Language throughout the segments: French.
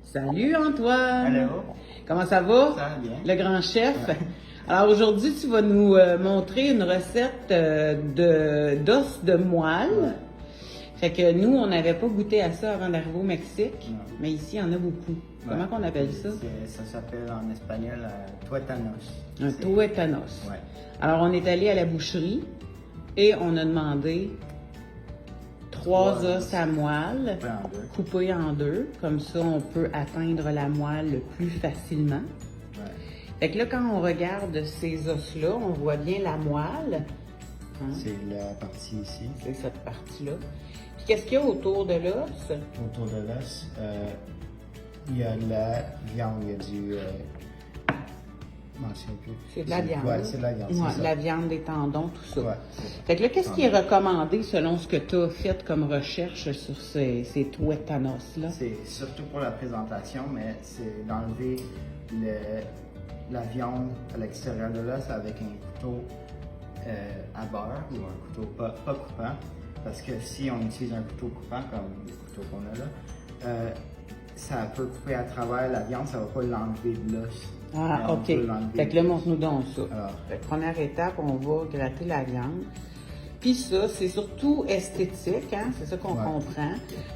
Salut Antoine! Allô? Comment ça va? Ça va bien. Le grand chef. Ouais. Alors aujourd'hui, tu vas nous montrer une recette d'os de moelle. Ouais. Fait que nous, on n'avait pas goûté à ça avant d'arriver au Mexique, Non. mais ici, il y en a beaucoup. Comment qu'on appelle ça? Ça s'appelle en espagnol tuétanos. Un tuétanos. Ouais. Alors, on est allé à la boucherie et on a demandé 3 os à moelle Coupé en deux. coupés en deux. Comme ça, on peut atteindre la moelle le plus facilement. Ouais. Fait que là, quand on regarde ces os-là, on voit bien la moelle. Hein? C'est la partie ici. C'est cette partie-là. Puis qu'est-ce qu'il y a autour de l'os? Autour de l'os, il y a la viande, il y a du... non, je sais plus. C'est de la viande. Ouais, c'est de la viande. Ouais, c'est ça. la viande, des tendons, tout ça. Ouais, c'est ça. Fait que là, qu'est-ce qui est recommandé selon ce que tu as fait comme recherche sur ces tuétanos-là? C'est surtout pour la présentation, mais c'est d'enlever la viande à l'extérieur de l'os avec un couteau à beurre ou un couteau pas coupant. Parce que si on utilise un couteau coupant, comme le couteau qu'on a là, ça peut couper à travers la viande, ça va pas l'enlever de l'os. Ah, Mais on OK. peut l'enlever Fait que là, montre-nous donc ça. Alors. Fait que première étape, on va gratter la viande. Puis ça, c'est surtout esthétique, hein? C'est ça qu'on Ouais. comprend.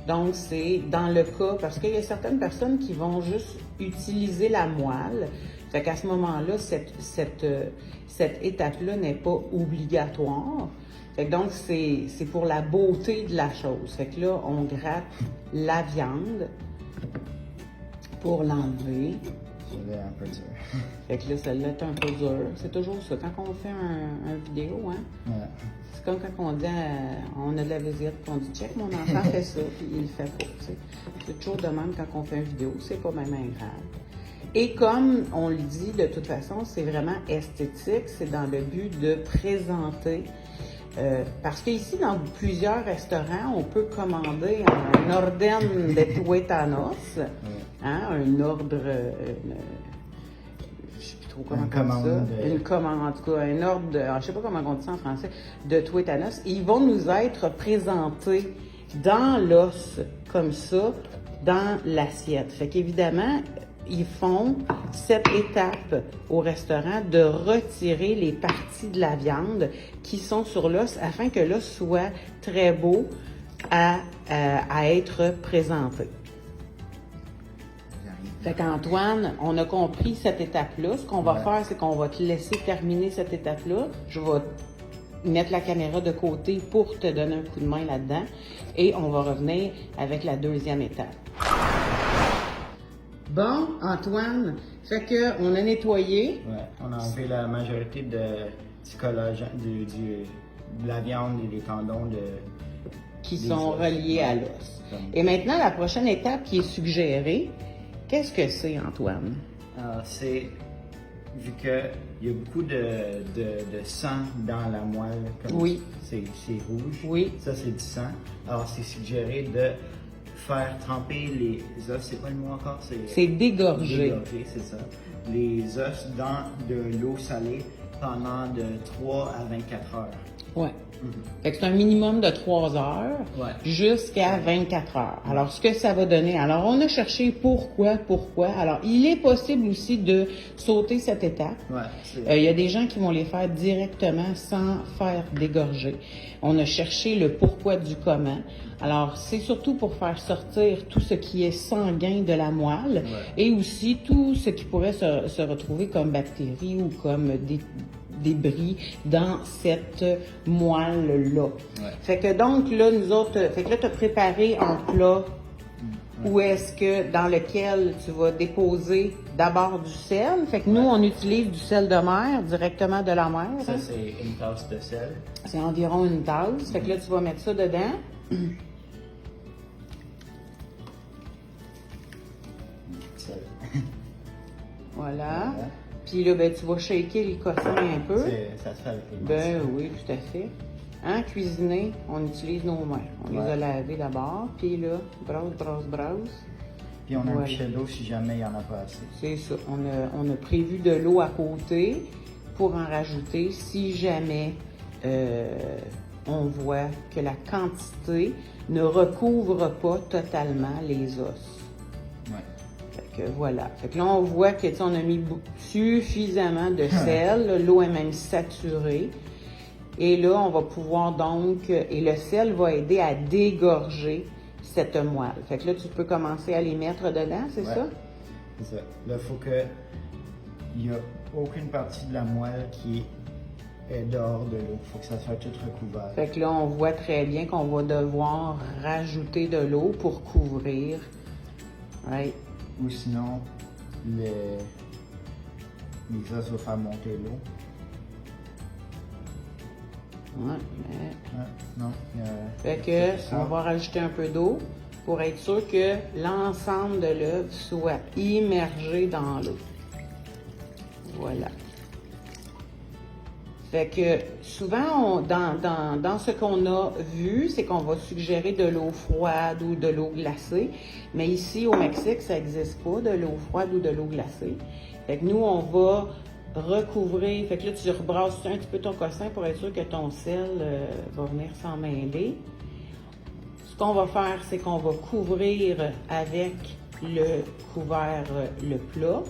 Donc, c'est dans le cas, parce qu'il y a certaines personnes qui vont juste utiliser la moelle. Fait qu'à ce moment-là, cette étape-là n'est pas obligatoire. Fait que donc, c'est pour la beauté de la chose. Fait que là, on gratte la viande pour l'enlever. Je l'ai un peu dur. Fait que là, celle-là est un peu dure. C'est toujours ça. Quand on fait un vidéo, hein, Ouais. c'est comme quand on dit, on a de la visite, puis on dit, check, mon enfant fait ça, puis il le fait pas. Tu sais. C'est toujours de même quand on fait une vidéo, c'est pas même grave. Et comme on le dit, de toute façon, c'est vraiment esthétique, c'est dans le but de présenter. Parce qu'ici, dans plusieurs restaurants, on peut commander un orden de tuétanos, hein, un ordre, je sais plus trop comment Une on dit commande, ça, une commande, en tout cas, un ordre, je sais pas comment on dit ça en français, de tuétanos. Ils vont nous être présentés dans l'os, comme ça, dans l'assiette. Fait qu'évidemment, ils font cette étape au restaurant de retirer les parties de la viande qui sont sur l'os afin que l'os soit très beau à être présenté. Fait qu'Antoine, on a compris cette étape-là. Ce qu'on va Ouais. faire, c'est qu'on va te laisser terminer cette étape-là. Je vais mettre la caméra de côté pour te donner un coup de main là-dedans. Et on va revenir avec la deuxième étape. Bon, Antoine, fait que on a nettoyé. Ouais. On a enlevé la majorité du collagène, de la viande et des tendons Qui des sont os. reliés à Ouais. l'os. Comme- Et maintenant, la prochaine étape qui est suggérée, qu'est-ce que c'est, Antoine? Alors, c'est, vu qu'il y a beaucoup de sang dans la moelle, comme Oui. c'est rouge, Oui. ça c'est du sang. Alors, c'est suggéré de faire tremper les os, c'est pas le mot encore, C'est dégorgé. dégorger, c'est ça. Les os dans de l'eau salée pendant de 3 à 24 heures. Ouais. Fait que c'est un minimum de 3 heures Ouais. jusqu'à 24 heures. Alors, ce que ça va donner, alors on a cherché pourquoi. Alors, il est possible aussi de sauter cette étape. Ouais, Il y a des gens qui vont les faire directement sans faire dégorger. On a cherché le pourquoi du comment. Alors, c'est surtout pour faire sortir tout ce qui est sanguin de la moelle et aussi tout ce qui pourrait se retrouver comme bactéries ou comme des débris dans cette moelle-là. Ouais. Fait que donc, là, nous autres, fait que là, tu as préparé un plat où est-ce que, dans lequel tu vas déposer d'abord du sel. Fait que nous, on utilise du sel de mer, directement de la mer. Ça hein. c'est une tasse de sel. C'est environ une tasse. Fait que là, tu vas mettre ça dedans. Sel. Voilà. Puis là, ben, tu vas shaker le cossin un peu. Ça se fait avec les mains. Ben oui, tout à fait. Hein, cuisiner, on utilise nos mains. On les a lavées d'abord. Puis là, brosse. Puis on a Voilà. un pichet d'eau si jamais il n'y en a pas assez. C'est ça. On a prévu de l'eau à côté pour en rajouter si jamais on voit que la quantité ne recouvre pas totalement les os. Ouais. Fait que voilà. Fait que là, on voit que, tu sais, on a mis suffisamment de sel. L'eau est même saturée. Et là, on va pouvoir donc... Et le sel va aider à dégorger cette moelle. Fait que là, tu peux commencer à les mettre dedans, c'est ça? C'est ça. Là, il faut que... Il n'y a aucune partie de la moelle qui est dehors de l'eau. Il faut que ça soit tout recouvert. Fait que là, on voit très bien qu'on va devoir rajouter de l'eau pour couvrir. Ouais. Ou sinon, les os vont faire monter l'eau. Ouais, mais... Non. Fait que, on va rajouter un peu d'eau pour être sûr que l'ensemble de l'œuf soit immergé dans l'eau. Voilà. Fait que souvent, dans ce qu'on a vu, c'est qu'on va suggérer de l'eau froide ou de l'eau glacée. Mais ici, au Mexique, ça n'existe pas de l'eau froide ou de l'eau glacée. Fait que nous, on va recouvrir. Fait que là, tu rebrasses un petit peu ton cossin pour être sûr que ton sel va venir s'en mêler. Ce qu'on va faire, c'est qu'on va couvrir avec le couvert le plat.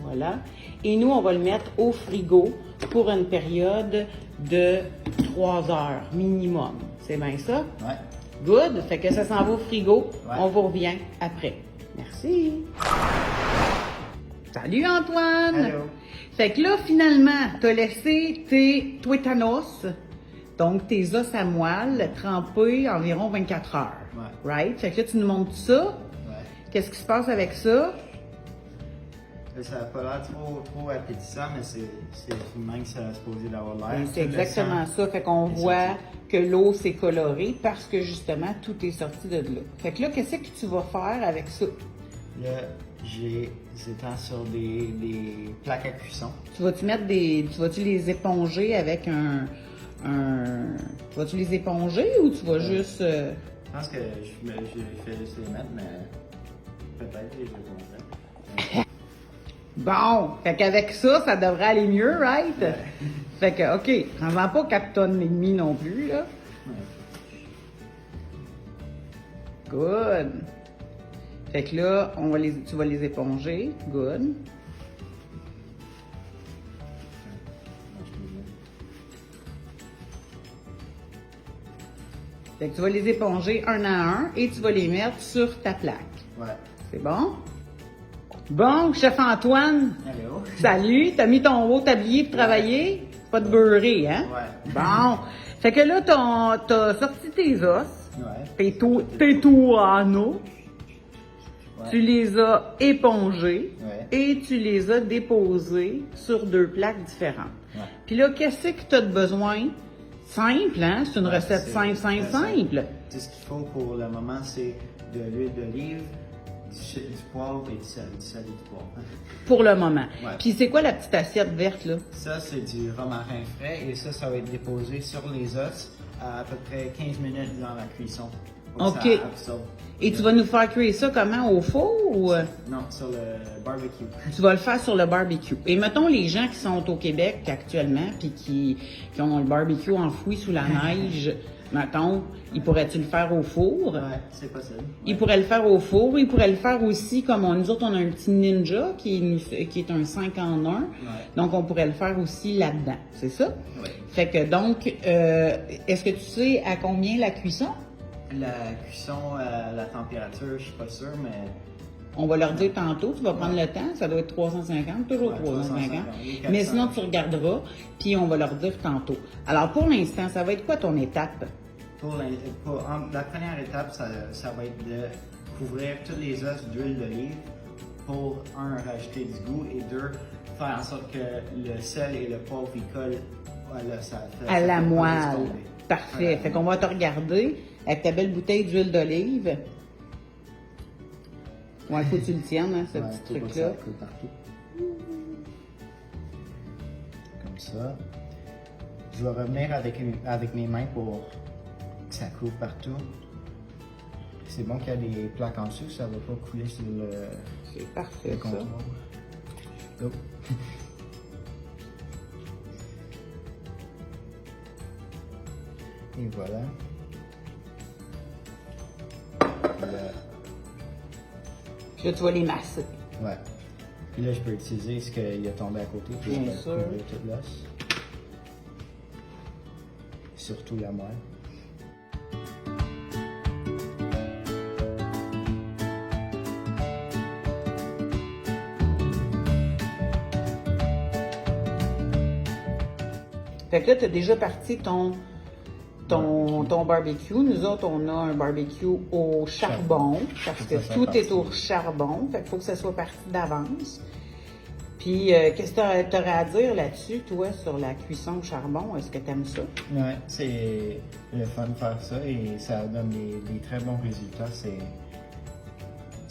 Voilà. Et nous, on va le mettre au frigo pour une période de 3 heures minimum. C'est bien ça? Ouais. Good. Fait que ça s'en va au frigo. Ouais. On vous revient après. Merci. Salut Antoine! Hello. Fait que là, finalement, t'as laissé tes tuétanos, donc tes os à moelle, trempés environ 24 heures. Ouais. Right? Fait que là, tu nous montres ça. Ouais. Qu'est-ce qui se passe avec ça? Ça n'a pas l'air trop appétissant, mais c'est même que ça a supposé d'avoir l'air. C'est exactement ça. Fait qu'on voit que l'eau s'est colorée parce que justement, tout est sorti de là. Fait que là, qu'est-ce que tu vas faire avec ça? Là, j'étends sur des plaques à cuisson. Tu vas-tu les éponger avec tu vas-tu les éponger ou tu vas juste... Je pense que je fais juste les mettre, mais peut-être que je vais montrer. Bon, fait qu'avec ça, ça devrait aller mieux, right? Ouais. Fait que, OK, prends-en pas 4 tonnes et demie non plus, là. Ouais. Good. Fait que là, tu vas les éponger. Good. Fait que tu vas les éponger un à un et tu vas les mettre sur ta plaque. Ouais. C'est bon? Bon, chef Antoine, Hello. salut, t'as mis ton haut tablier pour travailler? Pas de beurré, hein? Ouais. Bon, fait que là, t'as sorti tes os, Ouais. tes tuanos, Ouais. tu les as épongés Ouais. et tu les as déposés sur 2 plaques différentes. Ouais. Puis là, qu'est-ce que tu as de besoin? Simple, hein? C'est une Ouais, recette c'est simple. Tout ce qu'il faut pour le moment, c'est de l'huile d'olive, du poivre et du sel et du poivre. Pour le moment. Ouais. Puis c'est quoi la petite assiette verte, là? Ça, c'est du romarin frais et ça va être déposé sur les os à peu près 15 minutes dans la cuisson. Pour que OK. ça absorbe. Et tu vas nous faire cuire ça comment? Au four ou... Non, sur le barbecue. Tu vas le faire sur le barbecue. Et mettons les gens qui sont au Québec actuellement, puis qui ont le barbecue enfoui sous la neige, mettons, ils pourraient-tu le faire au four? Ouais, c'est possible. Ils pourraient le faire au four. Ils pourraient le faire aussi comme nous autres, on a un petit Ninja qui est un 5 en 1. Ouais. Donc, on pourrait le faire aussi là-dedans. C'est ça? Oui. Fait que donc, est-ce que tu sais à combien la cuisson? La cuisson à la température, je suis pas sûr, mais... On va leur dire tantôt, tu vas prendre le temps, ça doit être 350, toujours Ouais, 350. 350, Mais sinon, tu regarderas, puis on va leur dire tantôt. Alors, pour l'instant, ça va être quoi ton étape? La première étape, ça va être de couvrir tous les os d'huile d'olive pour, 1, rajouter du goût et 2, faire en sorte que le sel et le poivre y collent À la fait pas moelle. tomber. Parfait. Voilà. Fait qu'on va te regarder avec ta belle bouteille d'huile d'olive. Ouais, faut que tu le tiennes, hein, ce Ouais, petit faut pas que truc-là. ça coule partout. Comme ça. Je vais revenir avec mes mains pour que ça coule partout. C'est bon qu'il y a des plaques en dessous, ça ne va pas couler sur le C'est parfait, ça. comptoir. Oh. Et voilà. Puis là, tu vas les masser. Ouais. Puis là, je peux utiliser ce qu'il a tombé à côté pour Bien sûr. couvrir tout l'os. Surtout la moelle. Fait que là, tu as déjà parti ton barbecue. Nous autres, on a un barbecue au charbon, parce que Ça tout parti. est au charbon. Fait qu'il faut que ça soit parti d'avance. Puis, qu'est-ce que tu aurais à dire là-dessus, toi, sur la cuisson au charbon? Est-ce que tu aimes ça? Ouais, c'est le fun de faire ça et ça donne des très bons résultats. C'est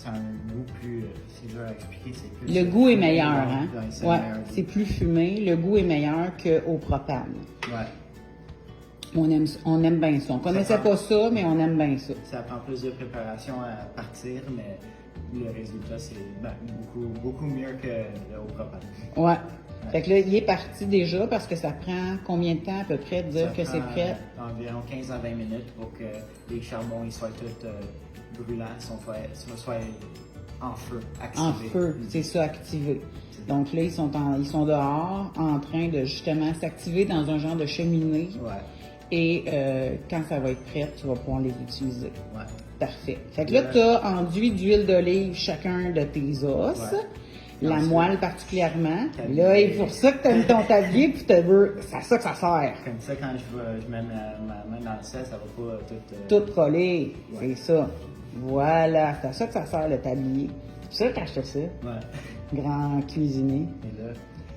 un goût plus. C'est dur à expliquer. C'est plus. Le goût est meilleur, hein? Ouais, c'est Ouais, meilleur c'est goût. plus fumé. Le goût est meilleur qu'au propane. Ouais. On aime bien ça. On connaissait pas ça, mais on aime bien ça. Ça prend plus de préparation à partir, mais le résultat, c'est beaucoup mieux que le haut propane. Ouais. Fait que là, il est parti déjà parce que ça prend combien de temps à peu près de dire Ça que c'est prend prêt? Environ 15 à 20 minutes pour que les charbons ils soient tous brûlants, soient en feu, activés. En feu, c'est ça, activé. Donc là, ils sont dehors en train de justement s'activer dans un genre de cheminée. Ouais, Et quand ça va être prêt, tu vas pouvoir les utiliser. ouais. Parfait. Fait que là, tu as enduit d'huile d'olive chacun de tes os. Ouais. La Ensuite, moile particulièrement. tablier. Là, et pour ça que tu as mis ton tablier, puis tu veux. C'est à ça que ça sert. Comme ça, quand je mets ma main dans le sel, ça va pas Tout collé. Ouais. C'est ça. Voilà. C'est à ça que ça sert le tablier. C'est ça que j'achetais ça. Ouais. Grand cuisinier. Et là,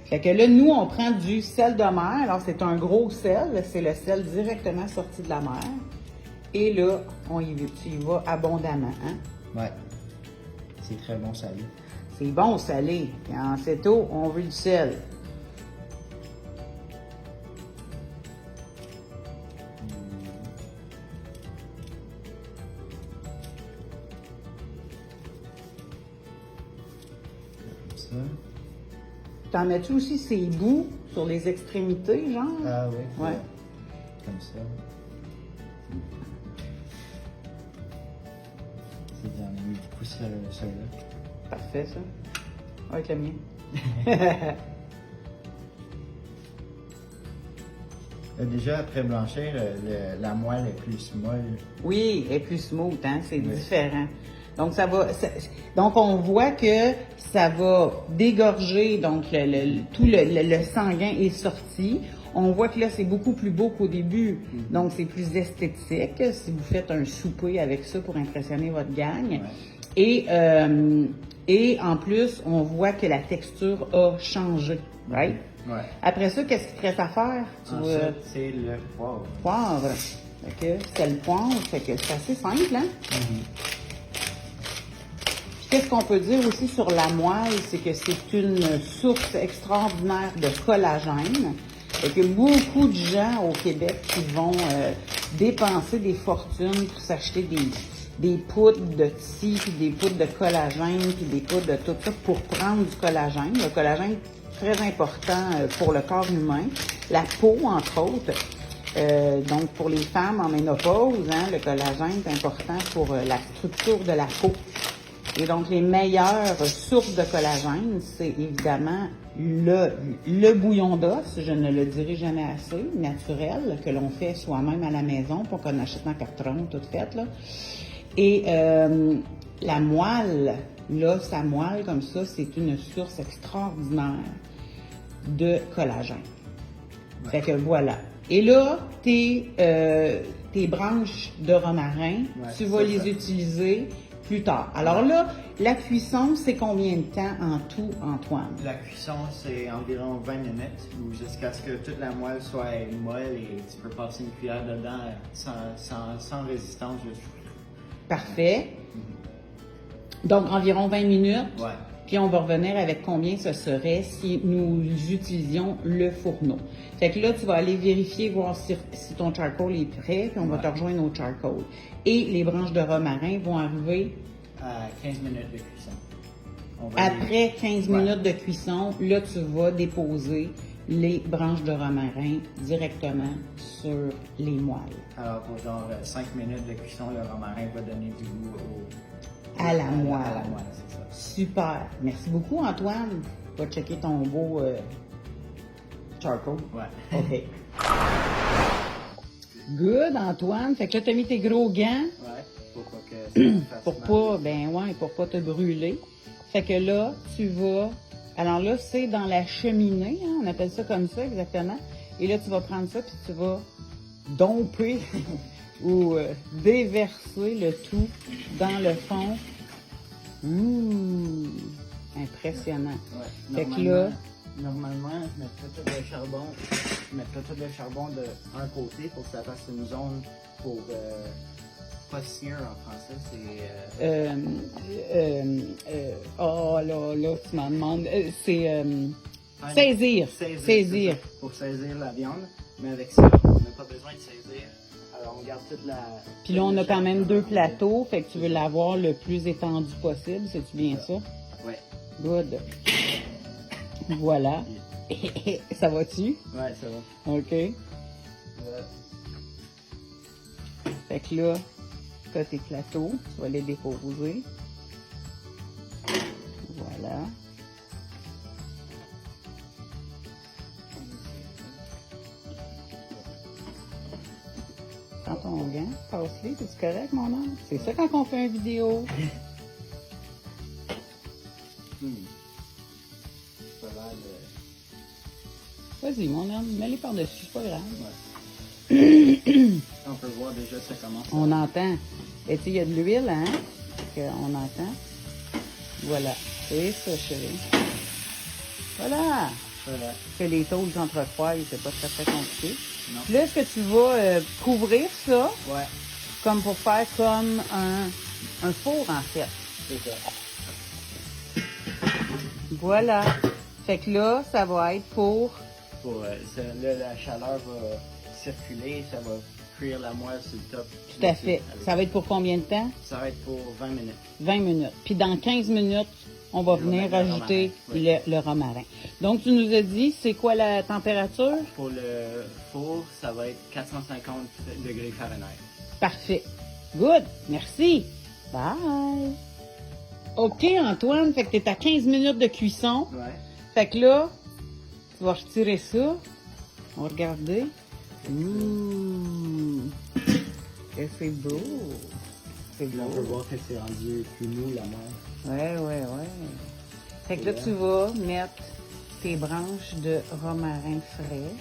Fait que là, nous, on prend du sel de mer. Alors, c'est un gros sel. C'est le sel directement sorti de la mer. Et là, tu y vas abondamment. Hein? ouais. C'est très bon salé. C'est bon salé. Et en cette eau, on veut du sel. Comme ça. T'en mets-tu aussi ces bouts sur les extrémités, genre? Ah oui. Ouais. Comme ça. J'en ai mis beaucoup sur celui-là. Parfait, ça. Avec le mien. Déjà, après blanchir, la moelle est plus molle. Oui, elle est plus smooth, hein? C'est Oui. différent. Donc, donc, on voit que ça va dégorger, donc tout le sanguin est sorti. On voit que là, c'est beaucoup plus beau qu'au début. Donc, c'est plus esthétique si vous faites un souper avec ça pour impressionner votre gang. Ouais. Et en plus, on voit que la texture a changé. Right? Ouais. Après ça, qu'est-ce qu'il te reste à faire? Ensuite, c'est le poivre. Poivre. Fait que c'est le poivre, fait que c'est assez simple, hein? Puis qu'est-ce qu'on peut dire aussi sur la moelle, c'est que c'est une source extraordinaire de collagène. Et que beaucoup de gens au Québec qui vont dépenser des fortunes pour s'acheter des poudres de tissu, puis des poudres de collagène, puis des poudres de tout ça pour prendre du collagène. Le collagène, très important pour le corps humain. La peau, entre autres. Donc, pour les femmes en ménopause, hein, le collagène est important pour la structure de la peau. Et donc, les meilleures sources de collagène, c'est évidemment le bouillon d'os, je ne le dirai jamais assez, naturel, que l'on fait soi-même à la maison, pas qu'on achète en carton, tout fait, là. Et la moelle, là, sa moelle comme ça, c'est une source extraordinaire de collagène. Ouais. Fait que voilà. Et là, tes branches de romarin, Ouais, tu vas c'est les ça. utiliser plus tard. Alors là, la cuisson, c'est combien de temps en tout, Antoine? La cuisson, c'est environ 20 minutes ou jusqu'à ce que toute la moelle soit molle et tu peux passer une cuillère dedans sans résistance. Parfait. Donc, environ 20 minutes. Ouais. Puis on va revenir avec combien ce serait si nous utilisions le fourneau. Fait que là, tu vas aller vérifier, voir si ton charcoal est prêt, puis on va te rejoindre au charcoal. Et les branches de romarin vont arriver À 15 minutes de cuisson. après 15 Ouais. minutes de cuisson. Là, tu vas déposer les branches de romarin directement sur les moelles. Alors, pour genre 5 minutes de cuisson, le romarin va donner du goût À la moelle. À la moelle, c'est ça. Super. Merci beaucoup, Antoine. Va checker ton beau charcoal. Ouais. OK. Good, Antoine. Fait que là, t'as mis tes gros gants Ouais, pour pas que ça me fasse pour mal. pas, pour pas te brûler. Fait que là, tu vas... Alors là, c'est dans la cheminée, hein, on appelle ça comme ça exactement. Et là, tu vas prendre ça puis tu vas domper ou déverser le tout dans le fond. Impressionnant. Ouais. Fait que là... Normalement, je mettrais tout le charbon de un côté pour que ça fasse une zone pour pas sear en français, c'est oh là, tu m'en demandes. C'est saisir. Saisir. C'est ça, pour saisir la viande. Mais avec ça, on n'a pas besoin de saisir. Alors on garde toute la. Puis là, on a quand même 2 plateaux, fait que tu veux l'avoir le plus étendu possible, c'est-tu bien ça? Ouais. Good. Voilà. Ça va-tu? Ouais, ça va. OK. Fait que là, t'as tes plateaux, tu vas les déposer. Voilà. Prends ton gant, passe-les, c'est correct, mon homme? C'est ça quand on fait une vidéo. Ça a l'air de. Vas-y, mon homme, mets-les par-dessus, c'est pas grave. On peut voir déjà ça commence. On entend. Et tu sais, il y a de l'huile, hein? On entend. Voilà. C'est ça, chérie. Voilà. Voilà. Que les taux s'entrecroisent, c'est pas très compliqué. Non. Puis là, est-ce que tu vas couvrir ça Ouais, comme pour faire comme un four, en fait? c'est ça. Voilà. Fait que là, ça va être pour... Là, la chaleur va circuler, ça va cuire la moelle sur le top. Tout à fait. Ça va être pour combien de temps? Ça va être pour 20 minutes. 20 minutes. Puis dans 15 minutes, on va venir le rajouter romarin, le romarin. Donc, tu nous as dit, c'est quoi la température? Pour le four, ça va être 450 degrés Fahrenheit. Parfait. Good. Merci. Bye. OK, Antoine. Fait que t'es à 15 minutes de cuisson. Ouais. Fait que là, tu vas retirer ça. On va regarder. Ouh. Et c'est beau. C'est Là, on peut beau. voir que c'est rendu plus mou la moelle. Ouais. Fait que là, tu vas mettre tes branches de romarin frais.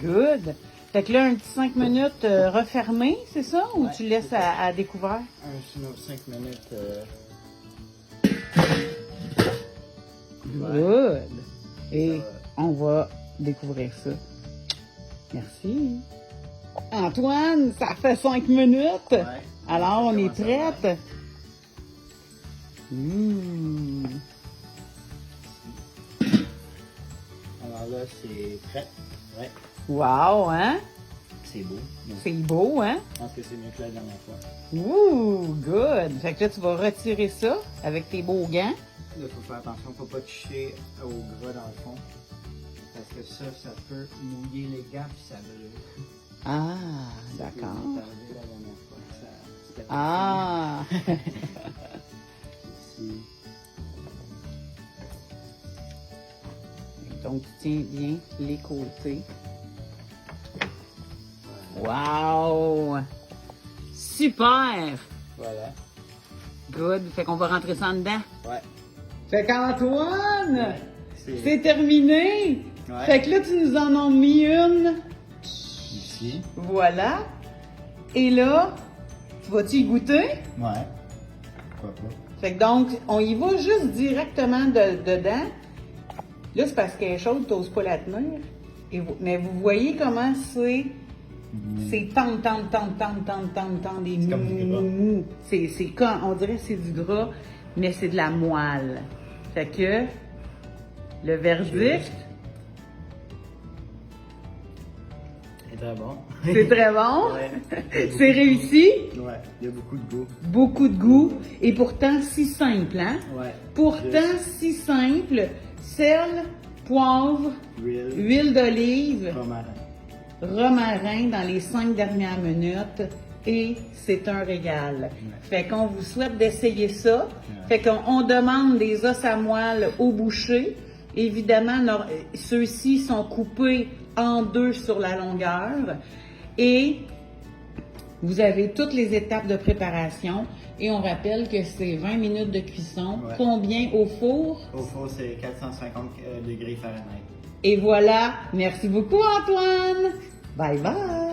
Good. Fait que là, un petit 5 minutes refermé, c'est ça? Ou Ouais, tu laisses c'est ça. à découvert? Un autre 5 minutes. Good. Et Ça on va découvrir ça. Merci. Antoine, ça fait 5 minutes. Ouais. Alors, on est Ça commence à prête. Mmh. Alors là, c'est prêt. Ouais. Wow, hein? C'est beau. Donc, C'est beau, hein? je pense que c'est mieux que la dernière fois. Ouh, good. Fait que là, tu vas retirer ça avec tes beaux gants. Là, il faut faire attention, faut pas toucher au gras dans le fond. Parce que ça peut mouiller les gants puis ça brûle. Ah, C'est ce qui d'accord. m'est arrivé la dernière fois. C'était pas Ah! ici. Donc, tu tiens bien les côtés. Wow! Super! Voilà. Good. Fait qu'on va rentrer ça en dedans. Ouais. Fait qu'Antoine, C'est c'est terminé. Ouais. Fait que là, tu nous en as mis une. ici. Voilà. Et là, tu vas-tu y goûter? Ouais. pourquoi pas. Fait que donc, on y va juste directement dedans. Là, c'est parce qu'elle est chaude, t'oses pas la tenir. Mais vous voyez comment c'est... C'est tendre, des C'est comme du gras. mou. C'est comme, on dirait que c'est du gras, mais c'est de la moelle. Fait que, le verdict, C'est très bon. c'est très bon. Ouais. C'est réussi. Ouais, il y a beaucoup de goût. Beaucoup de goût. Et pourtant, si simple, hein? Ouais. Pourtant, si simple. Sel, poivre, huile d'olive, romarin dans les 5 dernières minutes et c'est un régal. Fait qu'on vous souhaite d'essayer ça. Fait qu'on demande des os à moelle au boucher. Évidemment, ceux-ci sont coupés en 2 sur la longueur et vous avez toutes les étapes de préparation et on rappelle que c'est 20 minutes de cuisson. Ouais. Combien au four? Au four, c'est 450 degrés Fahrenheit. Et voilà. Merci beaucoup, Antoine. Bye bye.